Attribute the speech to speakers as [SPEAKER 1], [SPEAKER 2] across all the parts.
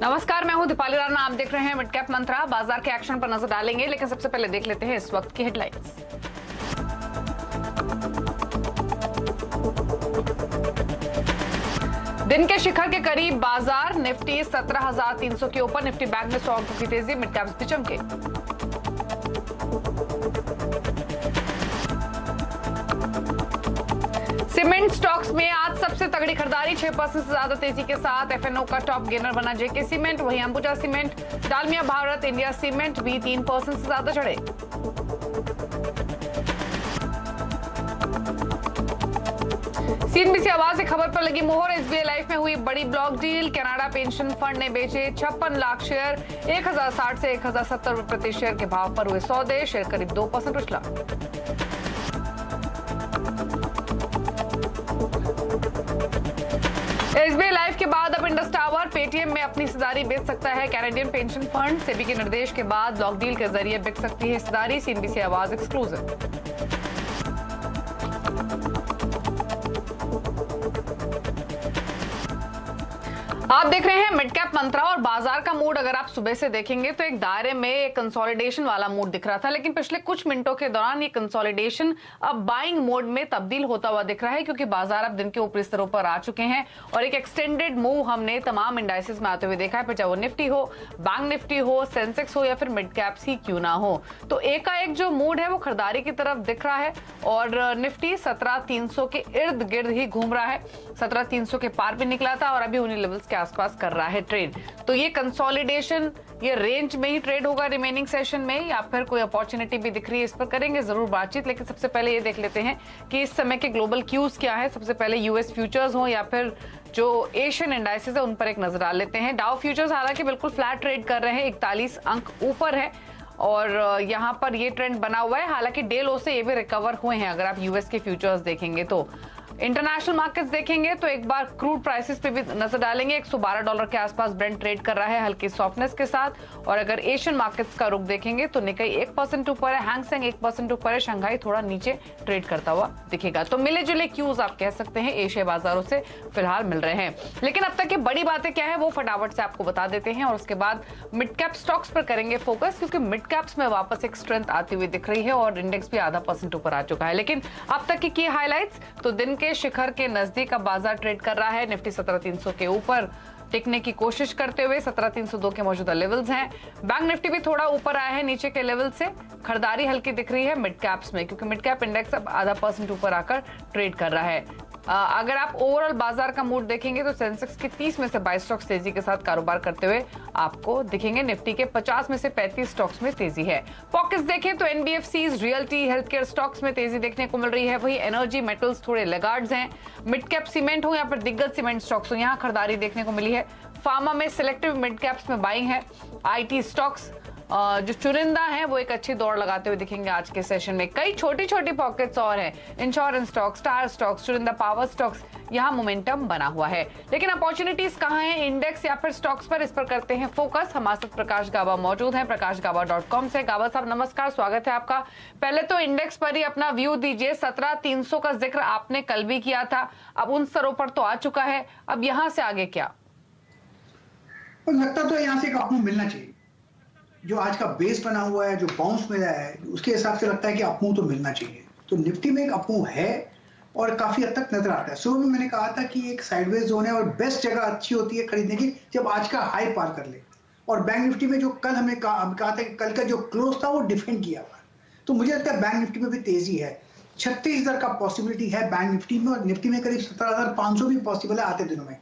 [SPEAKER 1] नमस्कार, मैं हूं दीपाली राणा। आप देख रहे हैं मिड कैप मंत्रा। बाजार के एक्शन पर नजर डालेंगे, लेकिन सबसे पहले देख लेते हैं इस वक्त की हेडलाइंस। दिन के शिखर के करीब बाजार, निफ्टी 17,300 के ऊपर। निफ्टी बैंक में 100 अंकों की तेजी, मिड कैप्स भी चमके। सीमेंट स्टॉक्स में आज सबसे तगड़ी खरीदारी, 6% से ज्यादा तेजी के साथ एफएनओ का टॉप गेनर बना जेके सीमेंट, वहीं Ambuja cement, Dalmia Bharat India cement भी 3% से ज्यादा चढ़े। सीएनबीसी आवाज से खबर पर लगी मोहर, एसबीआई लाइफ में हुई बड़ी block deal. Canada pension fund ने बेचे 56 लाख शेयर, 1060 से 1070 रुपए प्रति शेयर के भाव पर हुए सौदे, शेयर करीब 2% उछला। एसबीआई लाइफ के बाद अब इंडस टावर पेटीएम में अपनी हिस्सेदारी बेच सकता है। कैनेडियन पेंशन फंड सेबी के निर्देश के बाद ब्लॉक डील के जरिए बिक सकती है हिस्सेदारी, सीएनबीसी आवाज एक्सक्लूसिव। आप देख रहे हैं मिड कैप मंत्रा और बाजार का मूड अगर आप सुबह से देखेंगे तो एक दायरे में एक कंसोलिडेशन वाला मूड दिख रहा था, लेकिन पिछले कुछ मिनटों के दौरान ये कंसोलिडेशन अब बाइंग मोड में तब्दील होता हुआ दिख रहा है, क्योंकि बाजार अब दिन के ऊपरी स्तरों पर आ चुके हैं और एक एक्सटेंडेड मूव हमने तमाम इंडाइसेस में आते हुए देखा है, फिर चाहे वो निफ्टी हो, बैंक निफ्टी हो, सेंसेक्स हो या फिर मिड कैप्स ही क्यों ना हो। तो एकाएक जो मूड है वो खरीदारी की तरफ दिख रहा है और निफ्टी 17,300 के इर्द गिर्द ही घूम रहा है। 17,300 के पार भी निकला था और अभी उन्हीं लेवल्स के आसपास कर रहा है ट्रेड। तो ये कंसोलिडेशन, ये रेंज में ही ट्रेड होगा रिमेनिंग सेशन में, या फिर कोई अपॉर्चुनिटी भी दिख रही है, इस पर करेंगे जरूर बातचीत। लेकिन सबसे पहले ये देख लेते हैं कि इस समय के ग्लोबल क्यूज क्या है। सबसे पहले यूएस फ्यूचर्स हो या फिर जो एशियन इंडाइसेस है उन पर एक नजर डाल लेते हैं। डाउ फ्यूचर्स हालांकि बिल्कुल फ्लैट ट्रेड कर रहे हैं, 41 अंक ऊपर है और यहाँ पर ये ट्रेंड बना हुआ है। हालांकि डे लो से ये भी रिकवर हुए हैं अगर आप यूएस के फ्यूचर्स देखेंगे तो। इंटरनेशनल मार्केट्स देखेंगे तो एक बार क्रूड प्राइसेस पे भी नजर डालेंगे। $112 के आसपास ब्रेंट ट्रेड कर रहा है हल्की सॉफ्टनेस के साथ। और अगर एशियन मार्केट्स का रुख देखेंगे तो निकाई 1% ऊपर है, हैंगसेंग 1% ऊपर है, शंघाई थोड़ा नीचे ट्रेड करता हुआ दिखेगा। तो मिले जुले क्यूज आप कह सकते हैं एशिया बाजारों से फिलहाल मिल रहे हैं। लेकिन अब तक की बड़ी बातें क्या है वो फटाफट से आपको बता देते हैं और उसके बाद मिड कैप स्टॉक्स पर करेंगे फोकस, क्योंकि मिड कैप्स में वापस एक स्ट्रेंथ आती हुई दिख रही है और इंडेक्स भी ½ % ऊपर आ चुका है। लेकिन अब तक की हाइलाइट्स, तो दिन के शिखर के नजदीक अब बाजार ट्रेड कर रहा है। निफ्टी 17,300 के ऊपर टिकने की कोशिश करते हुए 17,302 के मौजूदा लेवल्स हैं। बैंक निफ्टी भी थोड़ा ऊपर आया है नीचे के लेवल से। खरीदारी हल्की दिख रही है मिड कैप्स में, क्योंकि मिड कैप इंडेक्स अब ½ % ऊपर आकर ट्रेड कर रहा है। अगर आप ओवरऑल बाजार का मूड देखेंगे तो सेंसेक्स के 30 में से 22 स्टॉक्स तेजी के साथ कारोबार करते हुए आपको दिखेंगे। निफ्टी के 50 में से 35 स्टॉक्स में तेजी है। पॉकेट्स देखें तो NBFCs, realty, health care stocks में तेजी देखने को मिल रही है। वही एनर्जी, मेटल्स थोड़े लैगार्ड्स हैं। मिड कैप सीमेंट हो या फिर दिग्गज सीमेंट स्टॉक्स हो, यहाँ खरीदारी देखने को मिली है। फार्मा में सिलेक्टिव मिड कैप्स में बाइंग है। आईटी स्टॉक्स जो चुनिंदा है वो एक अच्छी दौड़ लगाते हुए दिखेंगे आज के सेशन में। कई छोटी छोटी पॉकेट्स और हैं, इंश्योरेंस स्टॉक्स, स्टार स्टॉक्स, चुनिंदा पावर स्टॉक्स, यहाँ मोमेंटम बना हुआ है। लेकिन अपॉर्चुनिटीज कहाँ हैं, इंडेक्स या फिर स्टॉक्स पर, इस पर करते हैं फोकस। हमारे साथ प्रकाश गाबा मौजूद हैं prakashgaba.com से। गाबा साहब नमस्कार, स्वागत है आपका। पहले तो इंडेक्स पर ही अपना व्यू दीजिए। 17,300 का जिक्र आपने कल भी किया था, अब उन स्तरों पर तो आ चुका है, अब यहाँ से आगे क्या?
[SPEAKER 2] लगता तो यहाँ से एक अपमूव मिलना चाहिए। जो आज का बेस बना हुआ है, जो बाउंस मिला है, उसके हिसाब से लगता है कि अपमूव तो मिलना चाहिए। तो निफ्टी में एक अपमूव है और काफी हद तक नजर आता है। सुबह में मैंने कहा था कि एक साइडवेज जोन है और बेस्ट जगह अच्छी होती है खरीदने की जब आज का हाई पार कर ले। और बैंक निफ्टी में जो कल हमने कहा था कि कल का जो क्लोज था वो डिफेंड किया हुआ, तो मुझे लगता है बैंक निफ्टी में भी तेजी है। 36,000 का पॉसिबिलिटी है बैंक निफ्टी में और निफ्टी में करीब 17,500 भी पॉसिबल है आते दिनों में।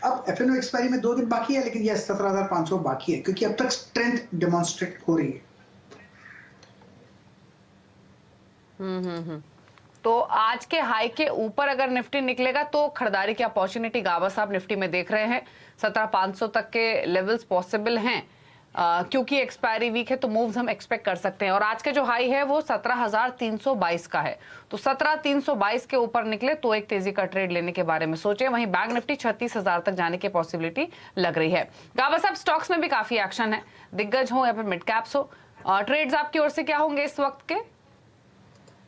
[SPEAKER 2] अब एफएनओ एक्सपायरी में 2 दिन बाकी है, लेकिन यह 17,500 बाकी है क्योंकि अब तक स्ट्रेंथ डेमोन्स्ट्रेट हो रही है।
[SPEAKER 1] तो आज के हाई के ऊपर अगर निफ्टी निकलेगा तो खरीदारी की अपॉर्चुनिटी गाबा साहब निफ्टी में देख रहे हैं। 17,500 तक के लेवल्स पॉसिबल हैं। क्योंकि एक्सपायरी वीक है तो मूव्स हम एक्सपेक्ट कर सकते हैं। और आज का जो हाई है वो 17,322 का है, तो 17,322 के ऊपर निकले तो एक तेजी का ट्रेड लेने के बारे में सोचे। वहीं बैंक निफ्टी 36,000 तक जाने की पॉसिबिलिटी लग रही है। गाबा साहब स्टॉक्स में भी काफी एक्शन है, दिग्गज हो या फिर मिड कैप्स हो, ट्रेड्स आपकी ओर से क्या होंगे इस वक्त के?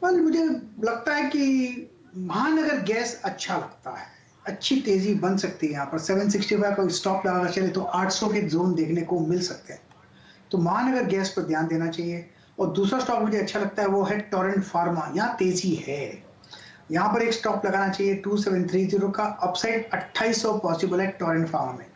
[SPEAKER 2] मुझे लगता है कि महानगर गैस अच्छा लगता है अच्छी तेजी बन सकती है यहाँ पर। 765 का स्टॉप लगा चले तो 800 के जोन देखने को मिल सकते हैं। तो महानगर गैस पर ध्यान देना चाहिए। और दूसरा स्टॉक मुझे अच्छा लगता है वो है टोरेंट फार्मा। यहाँ तेजी है, यहाँ पर एक स्टॉप लगाना चाहिए 2730 का। अपसाइड 2800 पॉसिबल है टोरेंट फार्मा में।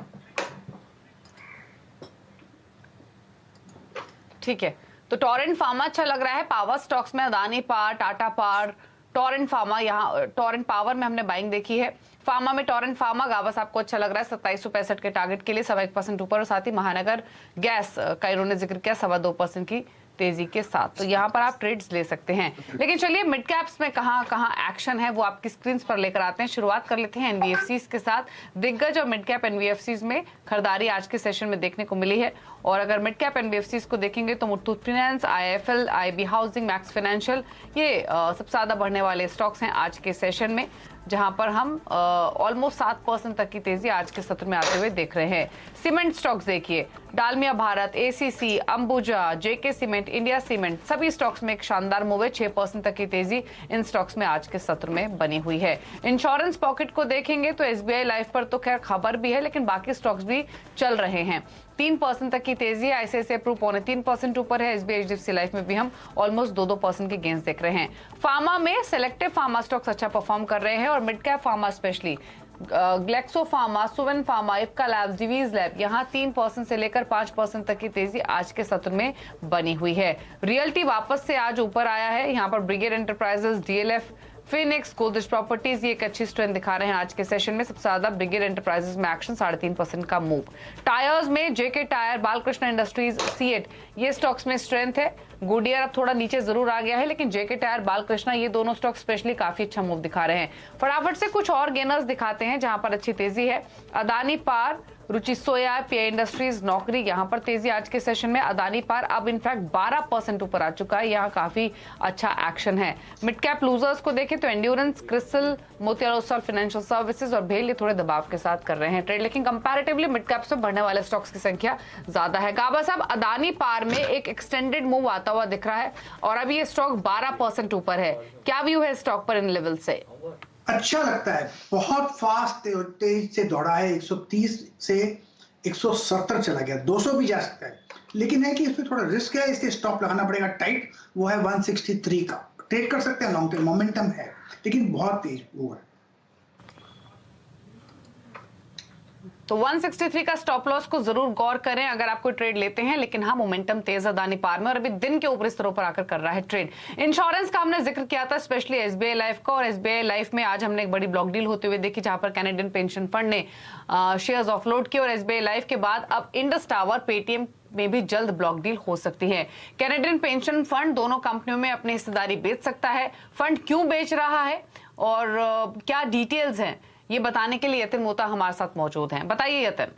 [SPEAKER 1] ठीक है, तो टोरेंट फार्मा अच्छा लग रहा है। पावर स्टॉक्स में Adani power, Tata power, Torrent pharma, यहाँ टोरेंट पावर में हमने बाइंग देखी है। फार्मा में टोरेंट फार्मा गावस आपको अच्छा लग रहा है 2765 के टारगेट के लिए 1.25% ऊपर, और साथ ही महानगर गैस का इन्होंने जिक्र किया 2.25% की तेजी के साथ। तो यहाँ पर आप ट्रेड्स ले सकते हैं। लेकिन चलिए मिड कैप्स में कहाँ एक्शन है वो आपकी स्क्रीन पर लेकर आते हैं। शुरुआत कर लेते हैं एनबीएफसीज के साथ। दिग्गज और मिड कैप एनबीएफसीज में खरीदारी आज के सेशन में देखने को मिली है। और अगर मिड कैप एनबीएफसीज को देखेंगे तो Muthoot finance, IIFL, IB housing, max financial, ये सबसे ज्यादा बढ़ने वाले स्टॉक्स हैं आज के सेशन में, जहां पर हम ऑलमोस्ट 7% तक की तेजी आज के सत्र में आते हुए देख रहे हैं। सीमेंट स्टॉक्स देखिए, डालमिया भारत, एसीसी, अंबुजा, जेके सीमेंट, इंडिया सीमेंट, सभी स्टॉक्स में एक शानदार मूव है। 6% तक की तेजी इन स्टॉक्स में आज के सत्र में बनी हुई है। इंश्योरेंस पॉकेट को देखेंगे तो एसबीआई लाइफ पर तो खैर खबर भी है, लेकिन बाकी स्टॉक्स भी चल रहे हैं। 3% तक की तेजी है। आईसीआईसीआई प्रू 3.25% ऊपर है। एसबीआई एचडीएफसी लाइफ में भी हम ऑलमोस्ट 2% के गेंस देख रहे हैं। फार्मा में सिलेक्टिव फार्मा स्टॉक्स अच्छा परफॉर्म कर रहे हैं, और mid cap pharma specially Glaxo pharma, Suven pharma, Ipca labs, Divis lab, यहाँ 3% से लेकर 5% तक की तेजी आज के सत्र में बनी हुई है। रियल्टी वापस से आज ऊपर आया है। यहाँ पर brigade enterprises, DLF, Phoenix, Godrej properties ये एक अच्छी स्ट्रेंथ दिखा रहे हैं आज के सेशन में। सबसे ज्यादा ब्रिगेड एंटरप्राइजेस में एक्शन, 3.5% का मूव। टायर्स में जेके टायर, बालकृष्ण इंडस्ट्रीज, सीएट, ये स्टॉक्स में स्ट्रेंथ है। गुडियर अब थोड़ा नीचे जरूर आ गया है, लेकिन जेके टायर, बालकृष्ण, ये दोनों स्टॉक स्पेशली काफी अच्छा मूव दिखा रहे हैं। फटाफट से कुछ और गेनर्स दिखाते हैं जहां पर अच्छी तेजी है। अदानी पार, रुचि सोया, पीआई इंडस्ट्रीज, नौकरी, यहाँ पर तेजी आज के सेशन में। अदानी पार अब इनफैक्ट 12% ऊपर आ चुका है, यहाँ काफी अच्छा एक्शन है। मिड कैप लूजर्स को देखें तो Endurance, Crystal, Motilal Oswal financial services और भेल, ये थोड़े दबाव के साथ कर रहे हैं ट्रेड, लेकिन कंपैरेटिवली मिड कैप्स में बढ़ने वाले स्टॉक्स की संख्या ज्यादा है। गाबा साहब, अदानी पार में एक एक्सटेंडेड मूव आता हुआ दिख रहा है और अभी ये स्टॉक 12% ऊपर है। क्या व्यू है स्टॉक पर इन लेवल से?
[SPEAKER 2] अच्छा लगता है, बहुत फास्ट तेज से दौड़ा है। 130 से 170 चला गया, 200 भी जा सकता है, लेकिन है कि इसमें थोड़ा रिस्क है, इसलिए स्टॉप लगाना पड़ेगा टाइट। वो है 163 का। ट्रेड कर सकते हैं, लॉन्ग टर्म मोमेंटम है, लेकिन बहुत तेज वो है।
[SPEAKER 1] तो 163 का स्टॉप लॉस को जरूर गौर करें अगर आप कोई ट्रेड लेते हैं, लेकिन हाँ मोमेंटम तेज अदानी पार में और अभी दिन के ऊपरी स्तरों पर आकर कर रहा है ट्रेड। इंश्योरेंस का हमने जिक्र किया था, स्पेशली एसबीआई लाइफ का, और एसबीआई लाइफ में आज हमने एक बड़ी ब्लॉक डील होते हुए देखी जहां पर कैनेडियन पेंशन फंड ने शेयर्स ऑफलोड किए, और एसबीआई लाइफ के बाद अब इंडस टावर, पेटीएम में भी जल्द ब्लॉक डील हो सकती है। कैनेडियन पेंशन फंड दोनों कंपनियों में अपनी हिस्सेदारी बेच सकता है। फंड क्यों बेच रहा है और क्या डिटेल्स हैं, ये बताने के लिए यतिन मोता हमारे साथ मौजूद हैं। बताइए यतिन।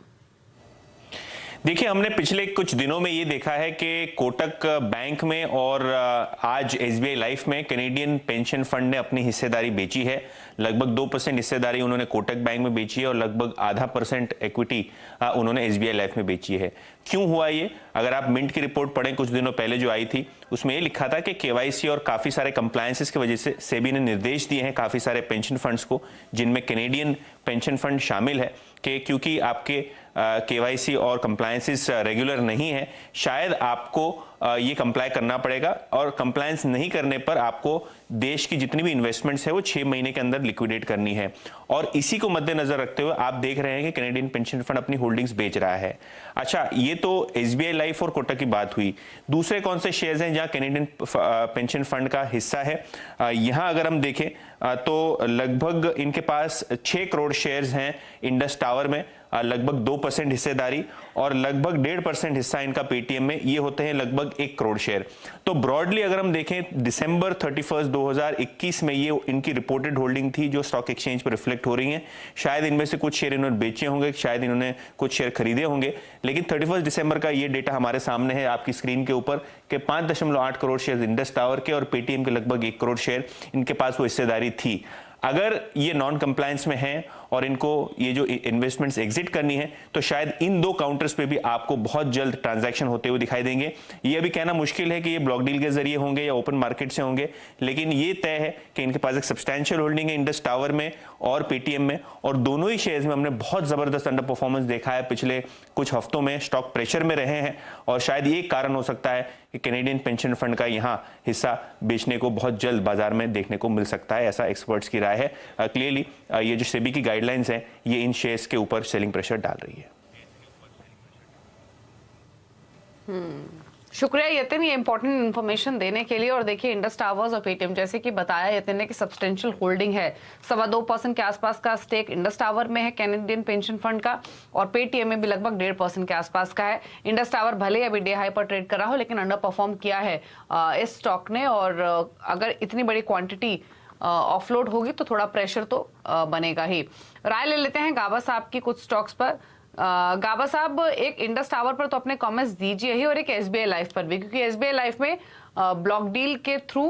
[SPEAKER 3] देखिए, हमने पिछले कुछ दिनों में ये देखा है कि कोटक बैंक में और आज एसबीआई लाइफ में कैनेडियन पेंशन फंड ने अपनी हिस्सेदारी बेची है। लगभग 2% हिस्सेदारी उन्होंने कोटक बैंक में बेची है और लगभग 0.5% इक्विटी उन्होंने एसबीआई लाइफ में बेची है। क्यों हुआ ये? अगर आप मिंट की रिपोर्ट पढ़ें कुछ दिनों पहले जो आई थी, उसमें ये लिखा था कि केवाईसी और काफ़ी सारे कंप्लायंसेस की वजह से सेबी ने निर्देश दिए हैं काफ़ी सारे पेंशन फंड्स को, जिनमें कैनेडियन पेंशन फंड शामिल है, कि क्योंकि आपके केवाईसी और कंप्लायंसेस रेगुलर नहीं है, शायद आपको ये कंप्लाई करना पड़ेगा, और कंप्लायंस नहीं करने पर आपको देश की जितनी भी इन्वेस्टमेंट्स है वो 6 महीने के अंदर लिक्विडेट करनी है। और इसी को मद्देनजर रखते हुए आप देख रहे हैं कि कैनेडियन पेंशन फंड अपनी होल्डिंग्स बेच रहा है। अच्छा, ये तो एसबीआई लाइफ और कोटक की बात हुई। दूसरे कौन से शेयर्स हैं जहां कैनेडियन पेंशन फंड का हिस्सा है? यहां अगर हम देखें तो लगभग इनके पास 6 करोड़ शेयर्स हैं इंडस टावर में, लगभग 2% हिस्सेदारी, और लगभग 1.5% हिस्सा इनका पेटीएम में, ये होते हैं लगभग 1 करोड़ शेयर। तो ब्रॉडली अगर हम देखें दिसंबर 31, 2021 में ये इनकी रिपोर्टेड होल्डिंग थी जो स्टॉक एक्सचेंज पर रिफ्लेक्ट हो रही है। शायद इनमें से कुछ शेयर इन्होंने बेचे होंगे, शायद इन्होंने कुछ शेयर खरीदे होंगे, लेकिन 31 दिसंबर का ये डेटा हमारे सामने है आपकी स्क्रीन के ऊपर कि 5.8 करोड़ शेयर इंडस टावर के और पेटीएम के लगभग 1 करोड़ शेयर इनके पास वो हिस्सेदारी थी। अगर ये नॉन कंप्लायंस में हैं और इनको ये जो इन्वेस्टमेंट्स एग्जिट करनी है, तो शायद इन 2 काउंटर्स पे भी आपको बहुत जल्द ट्रांजैक्शन होते हुए दिखाई देंगे। ये अभी कहना मुश्किल है कि ये ब्लॉक डील के जरिए होंगे या ओपन मार्केट से होंगे, लेकिन ये तय है कि इनके पास एक सब्सटैंशियल होल्डिंग है इंडस टावर में, और पेटीएम में, और दोनों ही शेयर्स में हमने बहुत जबरदस्त अंडर परफॉर्मेंस देखा है। पिछले कुछ हफ्तों में स्टॉक प्रेशर में रहे हैं और शायद ये कारण हो सकता है कि कैनेडियन पेंशन फंड का यहाँ हिस्सा बेचने को बहुत जल्द बाजार में देखने को मिल सकता है, ऐसा एक्सपर्ट्स की राय है। क्लियरली ये जो सेबी की गाइडलाइंस है ये इन शेयर्स के ऊपर सेलिंग प्रेशर डाल रही है।
[SPEAKER 1] शुक्रिया यतिन ये इंपॉर्टेंट इन्फॉर्मेशन देने के लिए। और देखिए इंडस टावर्स और पेटीएम जैसे कि बताया यतिन ने कि सब्सटेंशियल होल्डिंग है, 2.25% के आसपास का स्टेक इंडस टावर में है कैनेडियन पेंशन फंड का, और पेटीएम में भी लगभग 1.5% के आसपास का है। इंडस टावर भले अभी डे हाई पर ट्रेड कर रहा हो लेकिन अंडर परफॉर्म किया है इस स्टॉक ने, और अगर इतनी बड़ी क्वांटिटी ऑफलोड होगी तो थोड़ा प्रेशर तो बनेगा ही। राय ले लेते हैं गाबा साहब की कुछ स्टॉक्स पर। गाबा साहब, एक इंडस टावर पर तो अपने कमेंट्स दीजिए ही, और एक एसबीआई लाइफ पर भी, क्योंकि एसबीआई लाइफ में ब्लॉक डील के थ्रू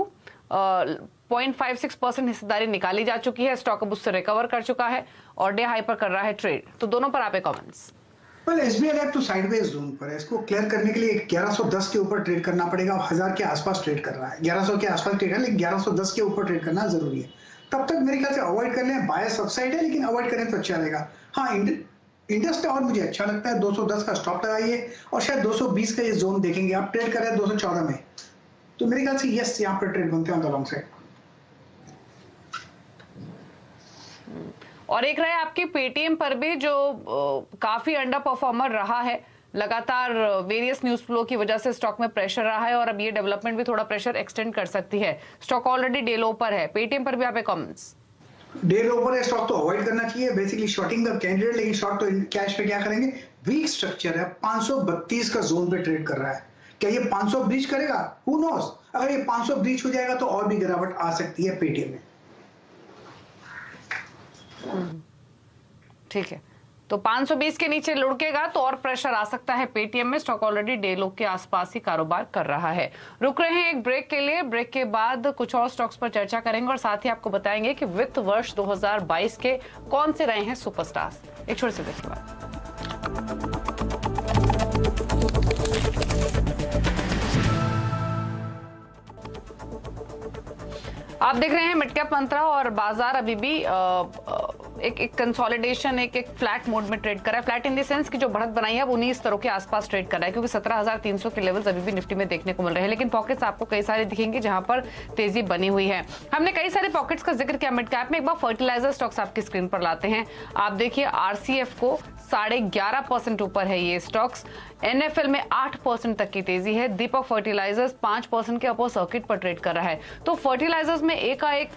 [SPEAKER 1] 0.56% हिस्सेदारी निकाली जा चुकी है। स्टॉक अब उससे रिकवर कर चुका है और डे हाई पर कर रहा है ट्रेड, तो दोनों पर आपके कमेंट्स।
[SPEAKER 2] वेल, एसबीआई लाइफ तो साइडवेज जोन पर है, इसको क्लियर करने के लिए 1110 के ऊपर ट्रेड करना पड़ेगा। 1000 के आसपास ट्रेड कर रहा है, 1100 के आसपास ट्रेड है, लेकिन 1110 के ऊपर ट्रेड करना जरूरी है। तब तक मेरे ख्याल से अवॉइड कर लें, बायस अपसाइड है लेकिन अवॉइड करें तो अच्छा रहेगा। हाँ, इंडस टावर मुझे अच्छा लगता है, 210 का स्टॉप लगाइए और शायद 220 का ये जोन देखेंगे। आप ट्रेड कर रहे हैं 214 में, तो मेरे ख्याल से यस यहाँ पर ट्रेड बनते हैं ऑन द लॉन्ग साइड।
[SPEAKER 1] और एक रहे आपकी पेटीएम पर भी, जो काफी अंडर परफॉर्मर रहा है, लगातार वेरियस न्यूज फ्लो की वजह से स्टॉक में प्रेशर रहा है, और अब ये डेवलपमेंट भी थोड़ा प्रेशर एक्सटेंड कर सकती है। स्टॉक ऑलरेडी डे लो पर है, पेटीएम पर भी आपके कमेंट्स।
[SPEAKER 2] डे लो पर है, स्टॉक तो अवॉइड करना चाहिए, बेसिकली शॉर्टिंग का कैंडिडेट, लेकिन शॉर्ट तो कैश पे क्या करेंगे। वीक स्ट्रक्चर है, 532 का जोन पे ट्रेड कर रहा है, क्या ये 500 ब्रीच करेगा? हु नोस, अगर ये 500 ब्रीच हो जाएगा तो और भी गिरावट आ सकती है पेटीएम में।
[SPEAKER 1] ठीक है, तो 520 के नीचे लुढ़केगा तो और प्रेशर आ सकता है पेटीएम में। स्टॉक ऑलरेडी डे लो के आसपास ही कारोबार कर रहा है। रुक रहे हैं एक ब्रेक के लिए, ब्रेक के बाद कुछ और स्टॉक्स पर चर्चा करेंगे और साथ ही आपको बताएंगे कि वित्त वर्ष 2022 के कौन से रहे हैं सुपरस्टार्स। एक छोटे से ब्रेक के बाद। आप देख रहे हैं मिड कैप मंत्रा, और बाजार अभी भी एक कंसोलिडेशन, एक फ्लैट मोड में ट्रेड कर रहा है। फ्लैट इन द सेंस कि जो बढ़त बनाई है वो 19 स्तरों के आसपास ट्रेड कर रहा है, क्योंकि 17,300 के लेवल्स अभी भी निफ्टी में देखने को मिल रहे हैं, लेकिन पॉकेट्स आपको कई सारे दिखेंगे जहां पर तेजी बनी हुई है। हमने कई सारे पॉकेट्स का जिक्र किया मिड कैप में। एक बार फर्टिलाइजर स्टॉक्स आपकी स्क्रीन पर लाते हैं। आप देखिए आरसीएफ को 11.5% ऊपर है ये स्टॉक्स। एनएफएल में 8% तक की तेजी है। दीपक फर्टिलाइजर्स 5% के अपर सर्किट पर ट्रेड कर रहा है। तो फर्टिलाइजर्स में एकाएक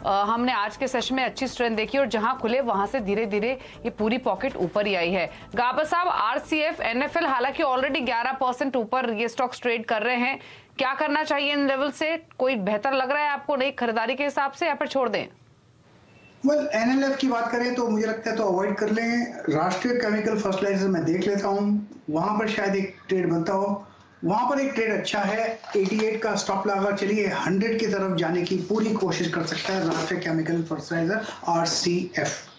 [SPEAKER 1] हमने आज के सेशन में अच्छी स्ट्रेंथ देखी, और जहां खुले वहां से धीरे धीरे ये पूरी पॉकेट ऊपर ही आई है। गाबा साहब, आरसीएफ, एनएफएल हालांकि ऑलरेडी 11% ऊपर ये स्टॉक्स ट्रेड कर रहे हैं, क्या करना चाहिए इन लेवल से? कोई बेहतर लग रहा है आपको नई खरीदारी के हिसाब से, या फिर छोड़ दें?
[SPEAKER 2] वेल, एनएलएफ की बात करें तो मुझे लगता है तो अवॉइड कर लें। राष्ट्रीय केमिकल फर्टिलाइजर मैं देख लेता हूँ, वहां पर शायद एक ट्रेड बनता हो। वहां पर एक ट्रेड अच्छा है, 88 का स्टॉप लगा, चलिए 100 की तरफ जाने की पूरी कोशिश कर सकता है राष्ट्रीय केमिकल फर्टिलाइजर आरसीएफ।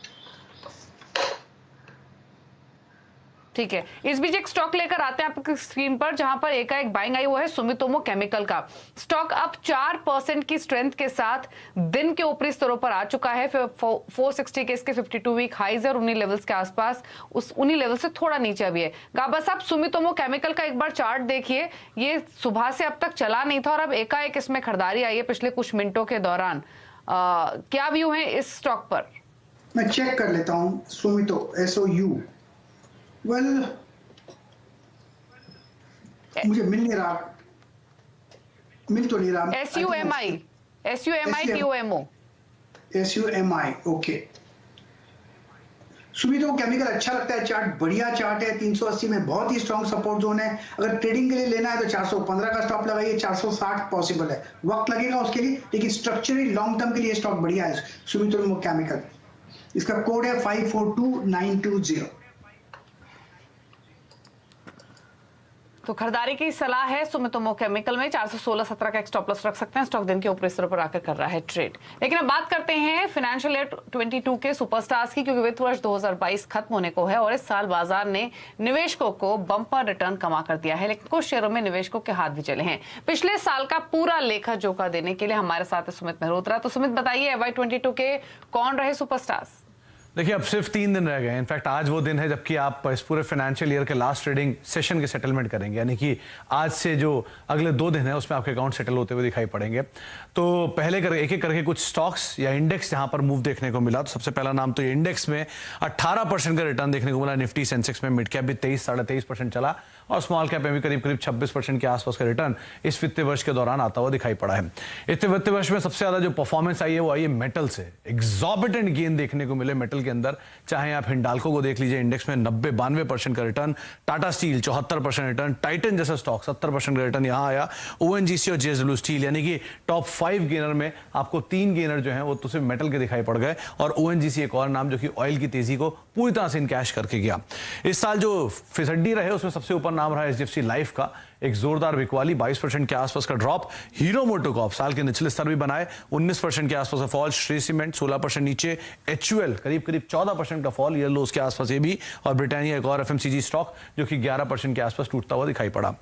[SPEAKER 1] ठीक है, इस बीच एक स्टॉक लेकर आते हैं आपकी स्क्रीन पर, जहां पर एकाएक बाइंग आई, वो है सुमितोमो केमिकल का। स्टॉक अब 4% की स्ट्रेंथ के साथ दिन के ऊपरी स्तरों पर आ चुका है। 460 के इसके 52 वीक हाइज है, और उन्हीं लेवल्स के आसपास, उन्हीं लेवल से थोड़ा नीचे अभी है। गाबा साहब, सुमितोमो केमिकल का एक बार चार्ट देखिए, ये सुबह से अब तक चला नहीं था और अब एकाएक इसमें खरीदारी आई है पिछले कुछ मिनटों के दौरान। क्या व्यू है इस स्टॉक पर?
[SPEAKER 2] मैं चेक कर लेता हूँ। सुमितो SOU, वेल मुझे मिल नहीं रहा, मिल तो नहीं रहा। SUMI, okay. सुमितो केमिकल अच्छा लगता है, चार्ट बढ़िया चार्ट है, 380 में बहुत ही स्ट्रॉन्ग सपोर्ट जोन है। अगर ट्रेडिंग के लिए लेना है तो 415 का स्टॉप लगाइए, 460 पॉसिबल है, वक्त लगेगा उसके लिए, लेकिन स्ट्रक्चरली लॉन्ग टर्म के लिए स्टॉक बढ़िया है सुमितो केमिकल। इसका कोड है 542920।
[SPEAKER 1] तो खरीदारी की सलाह है सुमितोमो केमिकल में 416.17 का एक स्टॉप लॉस रख सकते हैं। स्टॉक दिन के ऊपरी स्तर पर आकर कर रहा है ट्रेड। लेकिन अब बात करते हैं फाइनेंशियल ईयर 22 के सुपरस्टार्स की, क्योंकि वित्त वर्ष 2022 खत्म होने को है और इस साल बाजार ने निवेशकों को बम्पर रिटर्न कमा कर दिया है, लेकिन कुछ शेयरों में निवेशकों के हाथ भी चले हैं। पिछले साल का पूरा लेखा जोखा देने के लिए हमारे साथ है सुमित मेहरोत्रा। तो सुमित बताइए, FY22 के कौन रहे सुपरस्टार्स?
[SPEAKER 4] देखिए, अब सिर्फ 3 दिन रह गए। इनफैक्ट आज वो दिन है जबकि आप इस पूरे फाइनेंशियल ईयर के लास्ट ट्रेडिंग सेशन के सेटलमेंट करेंगे, यानी कि आज से जो अगले 2 दिन है उसमें आपके अकाउंट सेटल होते हुए दिखाई पड़ेंगे। तो पहले एक एक करके कुछ स्टॉक्स या इंडेक्स जहां पर मूव देखने को मिला। तो सबसे पहला नाम तो इंडेक्स में 18% का रिटर्न देखने को मिला। निफ्टी सेंसेक्स में मिड कैप भी 23-23% चला और स्मॉल कैप में भी करीब 26% के आसपास का रिटर्न इस वित्तीय वर्ष के दौरान आता हुआ दिखाई पड़ा है। इस वित्तीय वर्ष में सबसे ज्यादा जो परफॉर्मेंस आई है वो आई है मेटल से। एग्जॉर्बिटेंट गेन देखने को मिले मेटल के अंदर। चाहे आप हिंडाल्को को देख लीजिए, इंडेक्स में 90-92% का return, Tata steel 74% return, Titan जैसा स्टॉक 70% का रिटर्न यहां आया। ओएनजीसी और जेएसडब्ल्यू स्टील यानी कि टॉप 5 गेनर में आपको 3 गेनर जो हैं वो तो सिर्फ मेटल के दिखाई पड़ गए और ओएनजीसी एक और नाम जो कि ऑयल की तेजी को पूरी तरह से इनकैश करके गया। इस साल जो फिसड्डी रहे उसमें सबसे ऊपर नाम रहा एचडीएफसी लाइफ का, एक जोरदार बिकवाली 22% के आसपास का ड्रॉप। हीरो मोटोकॉर्प साल के निचले स्तर भी बनाए, 19% के आसपास का फॉल। श्री सीमेंट 16% नीचे। एचयूएल करीब 14% का फॉल, ईयर लोस के आसपास ये भी। और ब्रिटानिया एक और एफएमसीजी स्टॉक जो कि 11% के आसपास टूटता हुआ दिखाई पड़ा।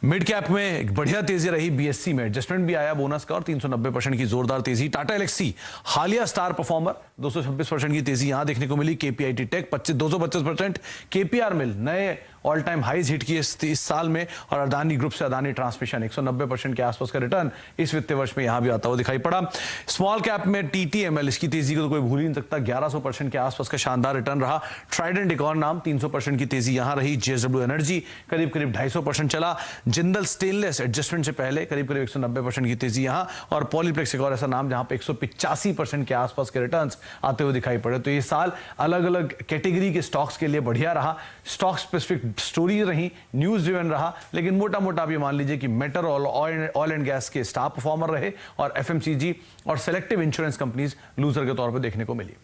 [SPEAKER 4] मिड कैप में एक बढ़िया तेजी रही बीएससी में, एडजस्टमेंट भी आया बोनस का और 390% की जोरदार तेजी। टाटा एलेक्सी हालिया स्टार परफॉर्मर, 226% की तेजी यहां देखने को मिली। KPIT tech 225%। केपीआर मिल नए ऑल टाइम हाइज हिट किए इस साल में। और अदानी ग्रुप से अदानी ट्रांसमिशन 190% के आसपास का रिटर्न इस वित्तीय वर्ष में यहां भी आता हुआ दिखाई पड़ा। स्मॉल कैप में टीटीएमएल, इसकी तेजी को तो कोई भूल ही नहीं सकता, 1100% के आसपास का शानदार रिटर्न रहा। ट्राइडेंट एक और नाम, 300% की तेजी यहां रही। जेएसडब्ल्यू एनर्जी करीब 250% चला। जिंदल स्टेनलेस एडजस्टमेंट से पहले करीब 190% की तेजी यहां। और पॉलीप्लेक्स एक और ऐसा नाम जहां पे 185% के आसपास के रिटर्न आते हुए दिखाई पड़े। तो ये साल अलग अलग कैटेगरी के स्टॉक्स के लिए बढ़िया रहा। स्टॉक स्पेसिफिक स्टोरी रही, न्यूज ड्रिवन रहा, लेकिन मोटा मोटा आप ये मान लीजिए कि मेटल और ऑयल एंड गैस के स्टार परफॉर्मर रहे और एफएमसीजी और सेलेक्टिव इंश्योरेंस कंपनीज लूजर के तौर पर देखने को मिली।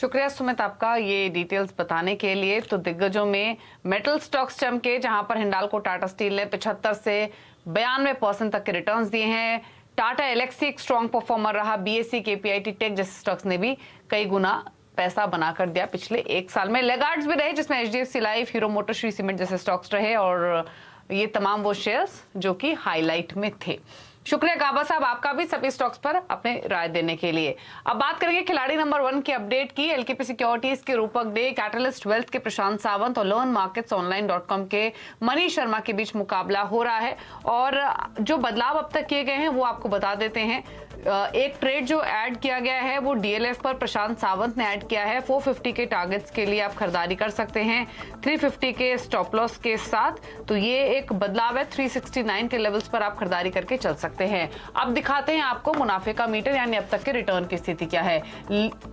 [SPEAKER 1] शुक्रिया सुमित आपका ये डिटेल्स बताने के लिए। तो दिग्गजों में मेटल स्टॉक्स चमके, जहां पर हिंडाल्को टाटा स्टील ने 75 से 92% तक के रिटर्न्स दिए हैं। टाटा एलेक्सी एक स्ट्रॉन्ग परफॉर्मर रहा। बीएससी, केपीआईटी टेक जैसे स्टॉक्स ने भी कई गुना पैसा बनाकर दिया पिछले 1 साल में। लेगार्ड्स भी रहे जिसमें HDFC life, hero motor, Shri cement जैसे स्टॉक्स रहे और ये तमाम वो शेयर्स जो कि हाईलाइट में थे। शुक्रिया काबा साहब आपका भी सभी स्टॉक्स पर अपने राय देने के लिए। अब बात करेंगे खिलाड़ी नंबर 1 की अपडेट की। एलकेपी सिक्योरिटीज के रूपक डे, कैटलिस्ट वेल्थ के प्रशांत सावंत और लर्न मार्केट्स ऑनलाइन.com के मनीष शर्मा के बीच मुकाबला हो रहा है और जो बदलाव अब तक किए गए हैं वो आपको बता देते हैं। एक ट्रेड जो ऐड किया गया है वो डीएलएफ पर प्रशांत सावंत ने ऐड किया है। 450 के टारगेट्स के लिए आप खरीदारी कर सकते हैं 350 के स्टॉप लॉस के साथ। तो ये एक बदलाव है। 369 के लेवल्स पर आप खरीदारी करके चल सकते हैं। अब दिखाते हैं आपको मुनाफे का मीटर, यानी अब तक के रिटर्न की स्थिति क्या है।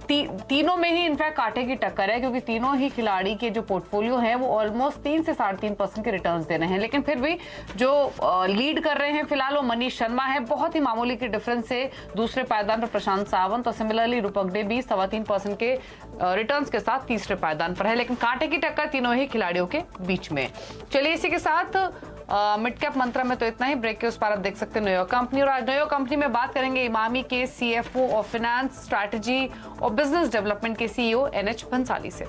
[SPEAKER 1] तीनों में ही इनफैक्ट कांटे की टक्कर है, क्योंकि तीनों ही खिलाड़ी के जो पोर्टफोलियो है वो ऑलमोस्ट 3 से 3.5% के रिटर्न दे रहे हैं। लेकिन फिर भी जो लीड कर रहे हैं फिलहाल वो मनीष शर्मा है, बहुत ही मामूली के डिफरेंस से। दूसरे पायदान पर प्रशांत सावंत और सिमिलरली रूपक डे भी 3.25% के रिटर्न्स के साथ तीसरे पायदान पर है। लेकिन कांटे की टक्कर तीनों ही खिलाड़ियों के बीच में। चलिए इसी के साथ मिड कैप मंत्रा में तो इतना ही। ब्रेक के उस पार आप देख सकते हैं न्यूयॉर्क कंपनी, और आज न्यूयॉर्क कंपनी में बात करेंगे इमामी के सीएफओ और फाइनेंस, स्ट्रैटेजी और बिजनेस डेवलपमेंट के सीईओ NH भंसाली से।